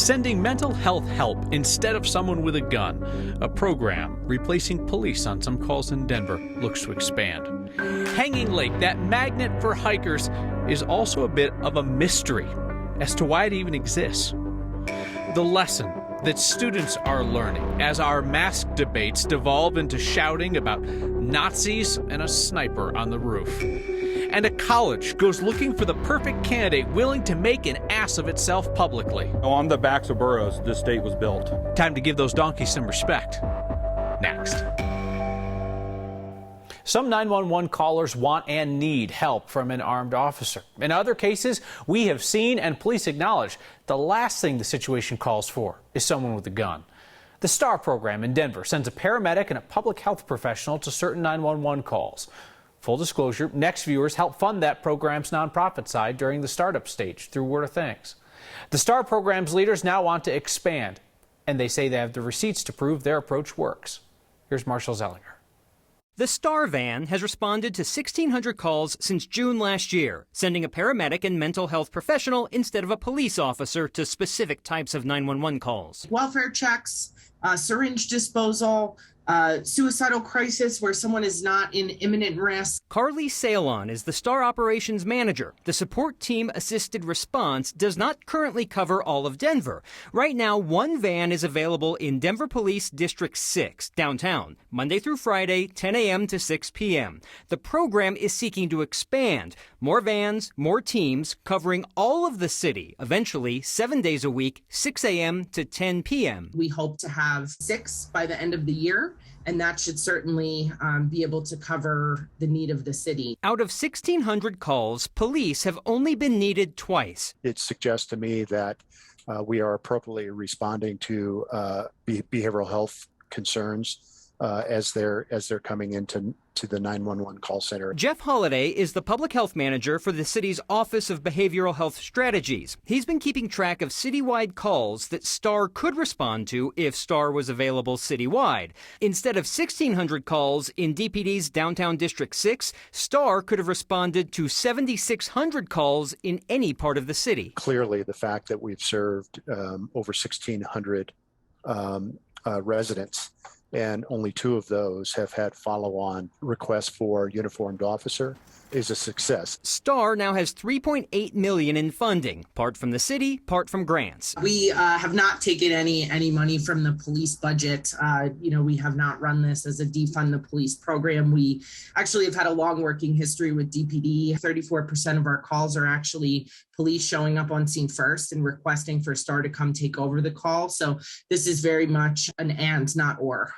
Sending mental health help instead of someone with a gun. A program replacing police on some calls in Denver looks to expand. Hanging Lake, that magnet for hikers, is also a bit of a mystery as to why it even exists. The lesson that students are learning as our mask debates devolve into shouting about Nazis and a sniper on the roof. And a college goes looking for the perfect candidate willing to make an ass of itself publicly. On the backs of burros, this state was built. Time to give those donkeys some respect. Next. Some 911 callers want and need help from an armed officer. In other cases, we have seen and police acknowledge the last thing the situation calls for is someone with a gun. The STAR program in Denver sends a paramedic and a public health professional to certain 911 calls. Full disclosure, Next viewers help fund that program's nonprofit side during the startup stage through Word of Thanks. The STAR program's leaders now want to expand, and they say they have the receipts to prove their approach works. Here's Marshall Zellinger. The STAR van has responded to 1,600 calls since June last year, sending a paramedic and mental health professional instead of a police officer to specific types of 911 calls. Welfare checks, syringe disposal, suicidal crisis where someone is not in imminent risk. Carly Salon is the STAR operations manager. The support team assisted response does not currently cover all of Denver. Right now, one van is available in Denver Police District 6, downtown, Monday through Friday, 10 a.m. to 6 p.m. The program is seeking to expand. More vans, more teams, covering all of the city, eventually 7 days a week, 6 a.m. to 10 p.m. We hope to have 6 by the end of the year, and that should certainly be able to cover the need of the city. Out of 1,600 calls, police have only been needed twice. It suggests to me that we are appropriately responding to behavioral health concerns as they're coming into the 911 call center. Jeff Holliday is the public health manager for the city's Office of Behavioral Health Strategies. He's been keeping track of citywide calls that STAR could respond to if STAR was available citywide. Instead of 1,600 calls in DPD's Downtown District 6, STAR could have responded to 7,600 calls in any part of the city. Clearly, the fact that we've served over 1,600 residents, and only 2 of those have had follow-on requests for uniformed officer, is a success. STAR now has $3.8 million in funding, part from the city, part from grants. We have not taken any money from the police budget. We have not run this as a defund the police program. We actually have had a long working history with DPD. 34% of our calls are actually police showing up on scene first and requesting for STAR to come take over the call. So this is very much an and, not or.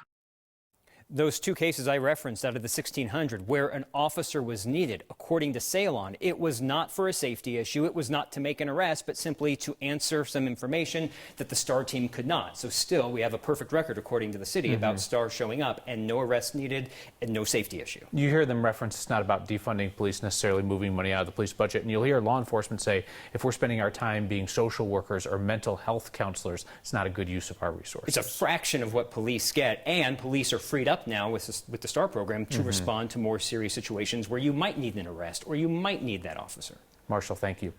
Those 2 cases I referenced out of the 1,600 where an officer was needed, according to Salon, it was not for a safety issue. It was not to make an arrest, but simply to answer some information that the STAR team could not. So still, we have a perfect record, according to the city, about STAR showing up and no arrest needed and no safety issue. You hear them reference it's not about defunding police, necessarily moving money out of the police budget. And you'll hear law enforcement say, if we're spending our time being social workers or mental health counselors, it's not a good use of our resources. It's a fraction of what police get, and police are freed up now with the STAR program to respond to more serious situations where you might need an arrest or you might need that officer. Marshall, thank you.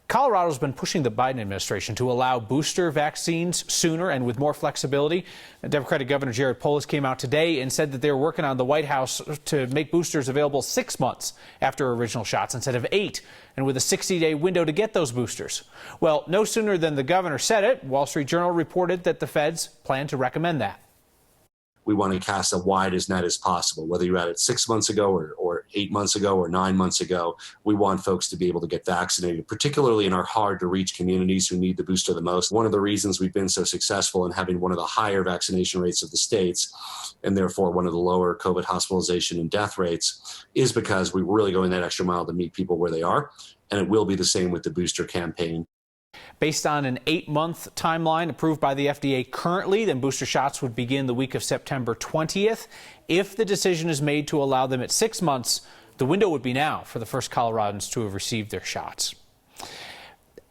Colorado's been pushing the Biden administration to allow booster vaccines sooner and with more flexibility. Democratic Governor Jared Polis came out today and said that they're working on the White House to make boosters available 6 months after original shots instead of 8, and with a 60-day window to get those boosters. Well, no sooner than the governor said it, Wall Street Journal reported that the feds plan to recommend that. We want to cast as wide as net as possible, whether you're at it 6 months ago or 8 months ago or 9 months ago. We want folks to be able to get vaccinated, particularly in our hard to reach communities who need the booster the most. One of the reasons we've been so successful in having one of the higher vaccination rates of the states, and therefore one of the lower COVID hospitalization and death rates, is because we're really going that extra mile to meet people where they are. And it will be the same with the booster campaign. Based on an 8-month timeline approved by the FDA currently, then booster shots would begin the week of September 20th. If the decision is made to allow them at 6 months, the window would be now for the first Coloradans to have received their shots.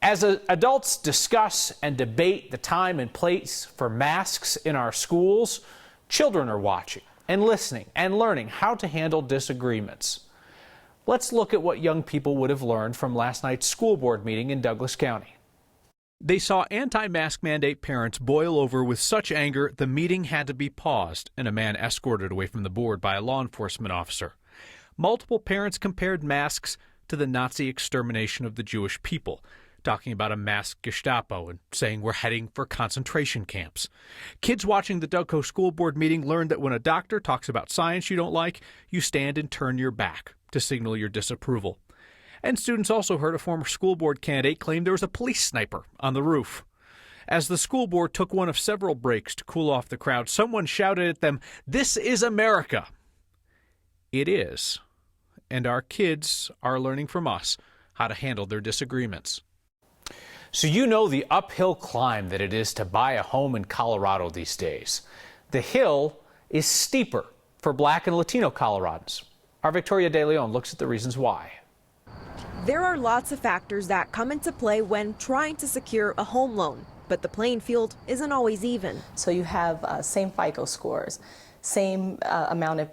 As adults discuss and debate the time and place for masks in our schools, children are watching and listening and learning how to handle disagreements. Let's look at what young people would have learned from last night's school board meeting in Douglas County. They saw anti-mask mandate parents boil over with such anger the meeting had to be paused and a man escorted away from the board by a law enforcement officer. Multiple parents compared masks to the Nazi extermination of the Jewish people, talking about a masked Gestapo and saying we're heading for concentration camps. Kids watching the Delco School Board meeting learned that when a doctor talks about science you don't like, you stand and turn your back to signal your disapproval. And students also heard a former school board candidate claim there was a police sniper on the roof. As the school board took one of several breaks to cool off the crowd, someone shouted at them, "This is America." It is. And our kids are learning from us how to handle their disagreements. So you know the uphill climb that it is to buy a home in Colorado these days. The hill is steeper for Black and Latino Coloradans. Our Victoria De Leon looks at the reasons why. There are lots of factors that come into play when trying to secure a home loan, but the playing field isn't always even. So you have same FICO scores, same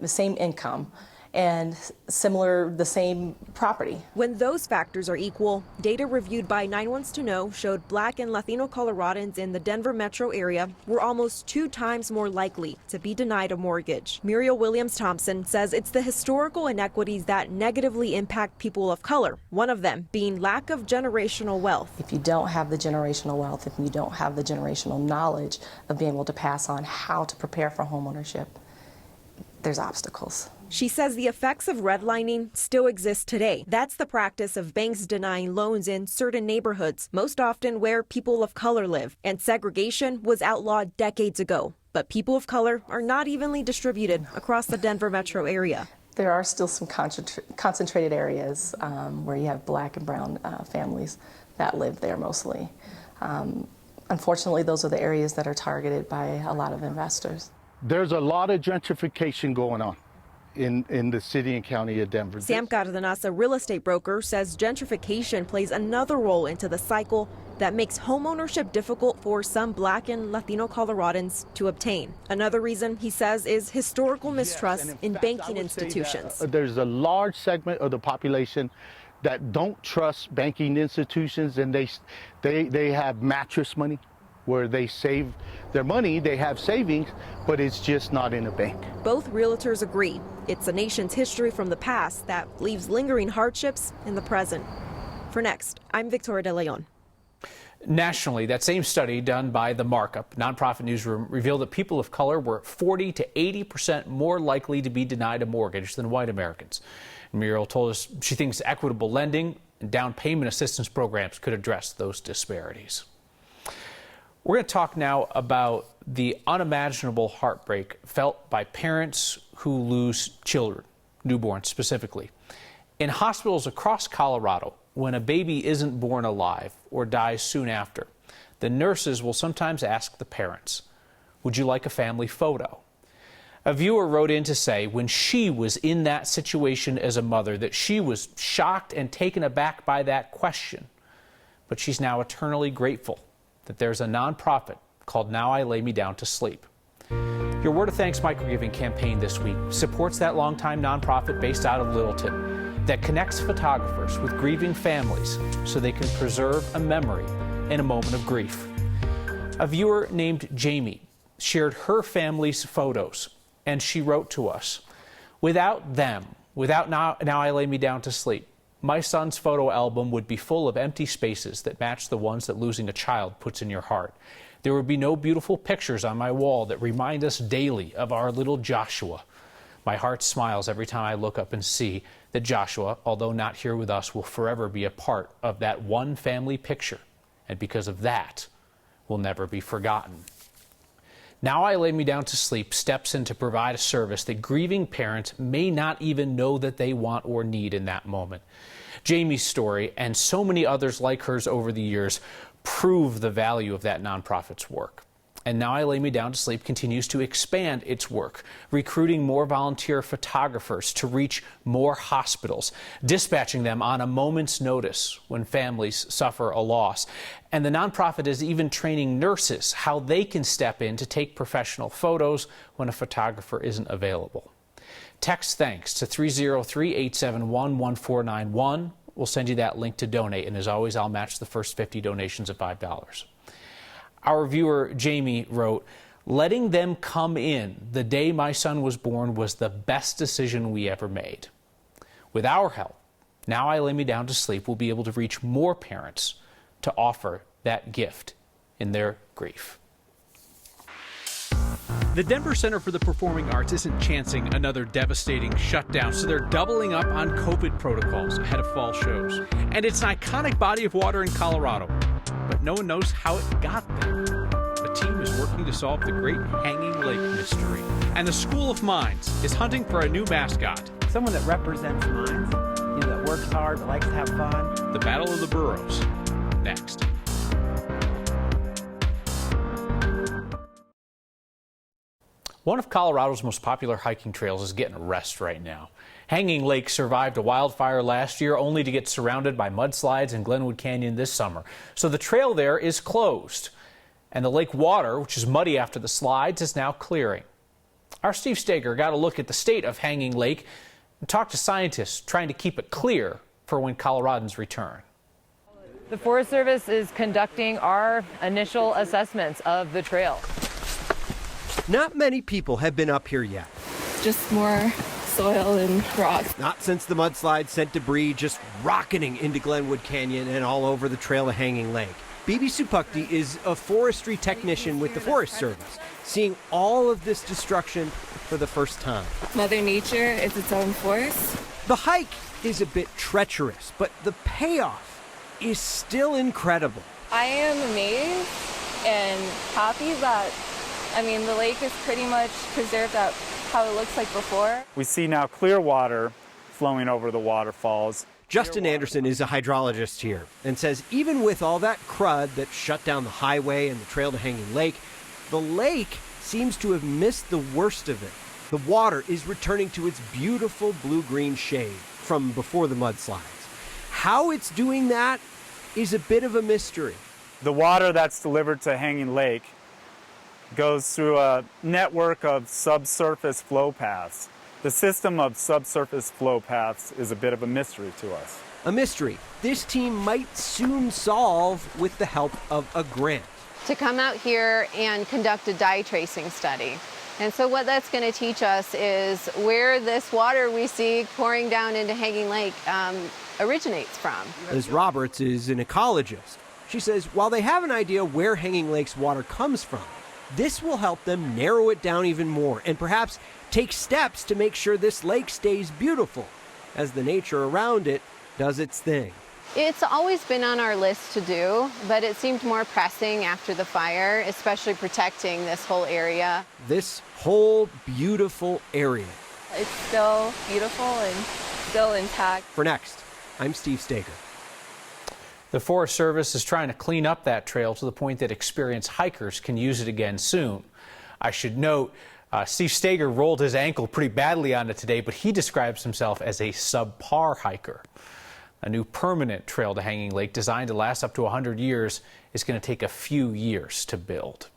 same income, and the same property. When those factors are equal, data reviewed by 9 Wants to Know showed Black and Latino Coloradans in the Denver metro area were almost 2 times more likely to be denied a mortgage. Muriel Williams-Thompson says it's the historical inequities that negatively impact people of color, one of them being lack of generational wealth. If you don't have the generational wealth, if you don't have the generational knowledge of being able to pass on how to prepare for homeownership, there's obstacles. She says the effects of redlining still exist today. That's the practice of banks denying loans in certain neighborhoods, most often where people of color live. And segregation was outlawed decades ago. But people of color are not evenly distributed across the Denver metro area. There are still some concentrated areas where you have Black and brown families that live there mostly. Unfortunately, those are the areas that are targeted by a lot of investors. There's a lot of gentrification going on in the city and county of Denver. Sam Cardenas, a real estate broker, says gentrification plays another role into the cycle that makes homeownership difficult for some Black and Latino Coloradans to obtain. Another reason, he says, is historical mistrust in banking institutions. There's a large segment of the population that don't trust banking institutions, and they have mattress money, where they save their money, they have savings, but it's just not in a bank. Both realtors agree. It's a nation's history from the past that leaves lingering hardships in the present. For Next, I'm Victoria De Leon. Nationally, that same study done by the Markup nonprofit newsroom revealed that people of color were 40 to 80% more likely to be denied a mortgage than white Americans. Muriel told us she thinks equitable lending and down payment assistance programs could address those disparities. We're going to talk now about the unimaginable heartbreak felt by parents who lose children, newborns specifically. In hospitals across Colorado, when a baby isn't born alive or dies soon after, the nurses will sometimes ask the parents, "Would you like a family photo?" A viewer wrote in to say when she was in that situation as a mother that she was shocked and taken aback by that question, but she's now eternally grateful that there's a nonprofit called Now I Lay Me Down to Sleep. Your Word of Thanks microgiving campaign this week supports that longtime nonprofit based out of Littleton that connects photographers with grieving families so they can preserve a memory in a moment of grief. A viewer named Jamie shared her family's photos, and she wrote to us, "Without them, without Now I Lay Me Down to Sleep, my son's photo album would be full of empty spaces that match the ones that losing a child puts in your heart. There would be no beautiful pictures on my wall that remind us daily of our little Joshua. My heart smiles every time I look up and see that Joshua, although not here with us, will forever be a part of that one family picture, and because of that, will never be forgotten." Now I Lay Me Down to Sleep steps in to provide a service that grieving parents may not even know that they want or need in that moment. Jamie's story, and so many others like hers over the years, prove the value of that nonprofit's work. And Now I Lay Me Down to Sleep continues to expand its work, recruiting more volunteer photographers to reach more hospitals, dispatching them on a moment's notice when families suffer a loss. And the nonprofit is even training nurses how they can step in to take professional photos when a photographer isn't available. Text thanks to 303-871-1491 we'll send you that link to donate. And as always, I'll match the first 50 donations of $5. Our viewer, Jamie, wrote, "Letting them come in the day my son was born was the best decision we ever made. With our help, now I lay me down to sleep, we'll be able to reach more parents to offer that gift in their grief." The Denver Center for the Performing Arts isn't chancing another devastating shutdown, so they're doubling up on COVID protocols ahead of fall shows. And it's an iconic body of water in Colorado, but no one knows how it got there. The team is working to solve the great Hanging Lake mystery. And the School of Mines is hunting for a new mascot. Someone that represents mines, that works hard, that likes to have fun. The Battle of the Burros, next. One of Colorado's most popular hiking trails is getting a rest right now. Hanging Lake survived a wildfire last year only to get surrounded by mudslides in Glenwood Canyon this summer. So the trail there is closed. And the lake water, which is muddy after the slides, is now clearing. Our Steve Steger got a look at the state of Hanging Lake and talked to scientists trying to keep it clear for when Coloradans return. The Forest Service is conducting our initial assessments of the trail. Not many people have been up here yet. Just more soil and rocks. Not since the mudslide sent debris just rocketing into Glenwood Canyon and all over the trail to Hanging Lake. Bibi Supukti is a forestry technician with the Forest Service, seeing all of this destruction for the first time. Mother Nature is its own force. The hike is a bit treacherous, but the payoff is still incredible. I am amazed and happy that, the lake is pretty much preserved up how it looks like before. We see now clear water flowing over the waterfalls. Justin Anderson is a hydrologist here and says even with all that crud that shut down the highway and the trail to Hanging Lake, the lake seems to have missed the worst of it. The water is returning to its beautiful blue-green shade from before the mudslides. How it's doing that is a bit of a mystery. The water that's delivered to Hanging Lake goes through a network of subsurface flow paths. The system of subsurface flow paths is a bit of a mystery to us. A mystery this team might soon solve with the help of a grant. To come out here and conduct a dye tracing study. And so what that's going to teach us is where this water we see pouring down into Hanging Lake originates from. Liz Roberts is an ecologist. She says while they have an idea where Hanging Lake's water comes from, this will help them narrow it down even more and perhaps take steps to make sure this lake stays beautiful as the nature around it does its thing. It's always been on our list to do, but it seemed more pressing after the fire, especially protecting this whole area. This whole beautiful area. It's still beautiful and still intact. For Next, I'm Steve Steger. The Forest Service is trying to clean up that trail to the point that experienced hikers can use it again soon. I should note, Steve Steger rolled his ankle pretty badly on it today, but he describes himself as a subpar hiker. A new permanent trail to Hanging Lake designed to last up to 100 years is going to take a few years to build.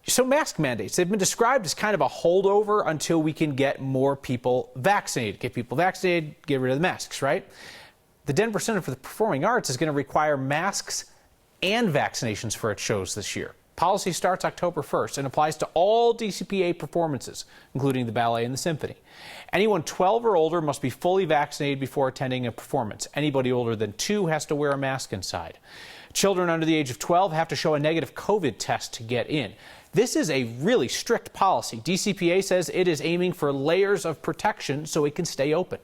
So mask mandates, they've been described as kind of a holdover until we can get more people vaccinated. Get people vaccinated, get rid of the masks, right? The Denver Center for the Performing Arts is going to require masks and vaccinations for its shows this year. Policy starts October 1st and applies to all DCPA performances, including the ballet and the symphony. Anyone 12 or older must be fully vaccinated before attending a performance. Anybody older than 2 has to wear a mask inside. Children under the age of 12 have to show a negative COVID test to get in. This is a really strict policy. DCPA says it is aiming for layers of protection so it can stay open.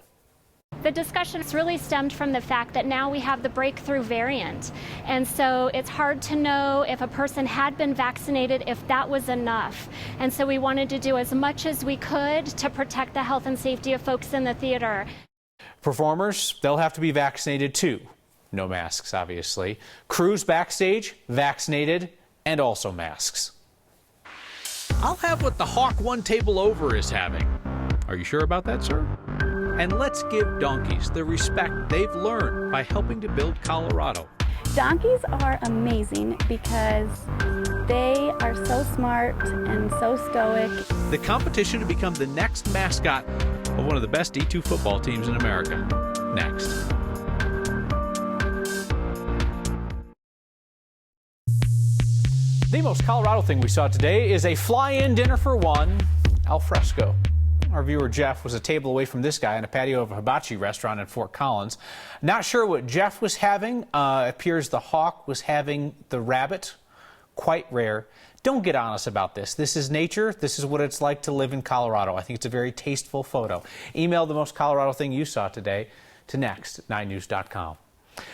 The discussions really stemmed from the fact that now we have the breakthrough variant. And so it's hard to know if a person had been vaccinated, if that was enough. And so we wanted to do as much as we could to protect the health and safety of folks in the theater. Performers, they'll have to be vaccinated too. No masks, obviously. Crews backstage, vaccinated, and also masks. I'll have what the Hawk One Table Over is having. Are you sure about that, sir? And let's give donkeys the respect they've learned by helping to build Colorado. Donkeys are amazing because they are so smart and so stoic. The competition to become the next mascot of one of the best D2 football teams in America. Next. The most Colorado thing we saw today is a fly-in dinner for one, al fresco. Our viewer Jeff was a table away from this guy in a patio of a hibachi restaurant in Fort Collins. Not sure what Jeff was having. Appears the hawk was having the rabbit. Quite rare. Don't get on us about this. This is nature. This is what it's like to live in Colorado. I think it's a very tasteful photo. Email the most Colorado thing you saw today to next@9news.com.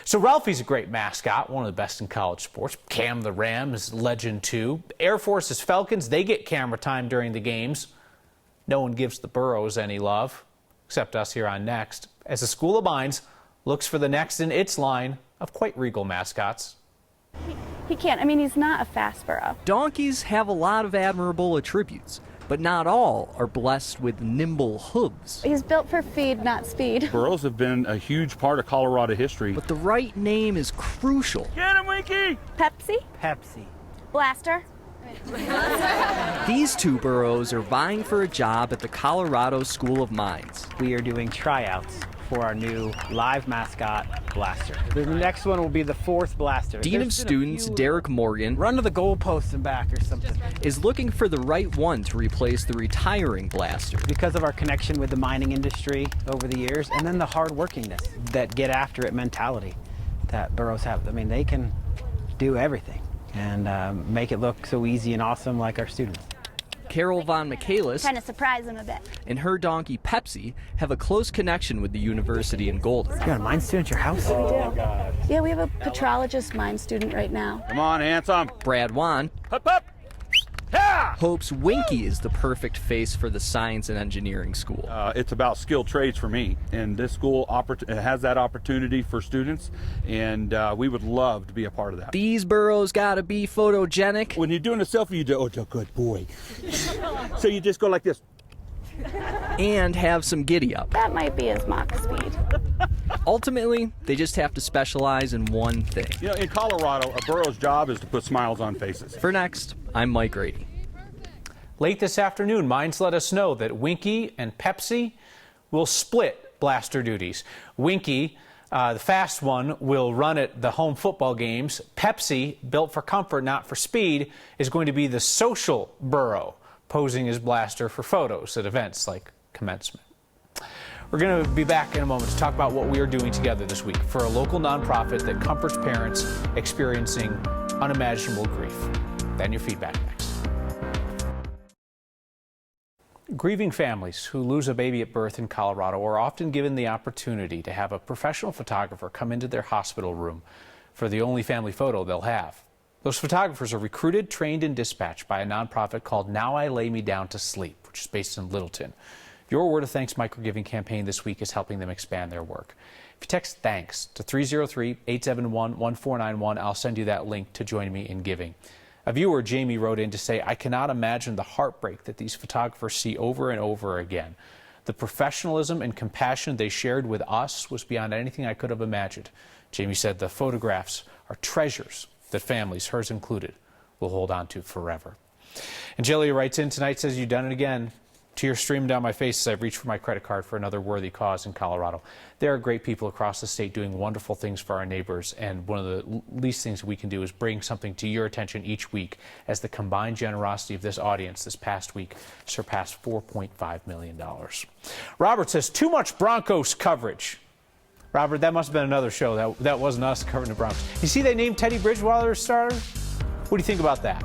So Ralphie's a great mascot, one of the best in college sports. Cam the Ram is legend too. Air Force's Falcons, they get camera time during the games. No one gives the Burros any love, except us here on Next, as the School of Mines looks for the next in its line of quite regal mascots. He can't. I mean, he's not a fast burro. Donkeys have a lot of admirable attributes, but not all are blessed with nimble hooves. He's built for feed, not speed. Burros have been a huge part of Colorado history. But the right name is crucial. Get him, Winky! Pepsi? Pepsi. Blaster? These two burros are vying for a job at the Colorado School of Mines. We are doing tryouts for our new live mascot, Blaster. The next one will be the fourth Blaster. Dean of Students Derek Morgan, run to the goalposts and back or something, is looking for the right one to replace the retiring Blaster. Because of our connection with the mining industry over the years, and then the hard-workingness, that get after it mentality that burros have. I mean, they can do everything and make it look so easy and awesome like our students. Carol Von Michaelis Trying to surprise him a bit. and her donkey Pepsi have a close connection with the university in Golden. You got a mine student at your house? We do. Yeah, we have a petrologist mine student right now. Come on, handsome. Brad Wan Hup, hup. Yeah! hopes Winky is the perfect face for the science and engineering school. It's about skilled trades for me, and this school has that opportunity for students, and we would love to be a part of that. These burros gotta be photogenic. When you're doing a selfie, you do, oh, good boy. So you just go like this. And have some giddy up. That might be his Mach speed. Ultimately, they just have to specialize in one thing. You know, in Colorado, a burro's job is to put smiles on faces. For Next, I'm Mike Grady. Late this afternoon, Mines let us know that Winky and Pepsi will split Blaster duties. Winky, the fast one, will run at the home football games. Pepsi, built for comfort, not for speed, is going to be the social burro, posing as Blaster for photos at events like commencement. We're going to be back in a moment to talk about what we are doing together this week for a local nonprofit that comforts parents experiencing unimaginable grief. Then your feedback next. Grieving families who lose a baby at birth in Colorado are often given the opportunity to have a professional photographer come into their hospital room for the only family photo they'll have. Those photographers are recruited, trained, and dispatched by a nonprofit called Now I Lay Me Down to Sleep, which is based in Littleton. Your Word of Thanks microgiving campaign this week is helping them expand their work. If you text THANKS to 303-871-1491, I'll send you that link to join me in giving. A viewer, Jamie, wrote in to say, I cannot imagine the heartbreak that these photographers see over and over again. The professionalism and compassion they shared with us was beyond anything I could have imagined. Jamie said the photographs are treasures that families, hers included, will hold on to forever. And Jillia writes in tonight, says, you've done it again. Tears stream down my face as I reach for my credit card for another worthy cause in Colorado. There are great people across the state doing wonderful things for our neighbors, and one of the least things we can do is bring something to your attention each week as the combined generosity of this audience this past week surpassed $4.5 million. Robert says, too much Broncos coverage. Robert, that must have been another show. That wasn't us covering the Broncos. You see they named Teddy Bridgewater starter? What do you think about that?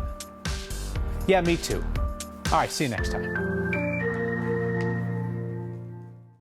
Yeah, me too. All right, see you next time.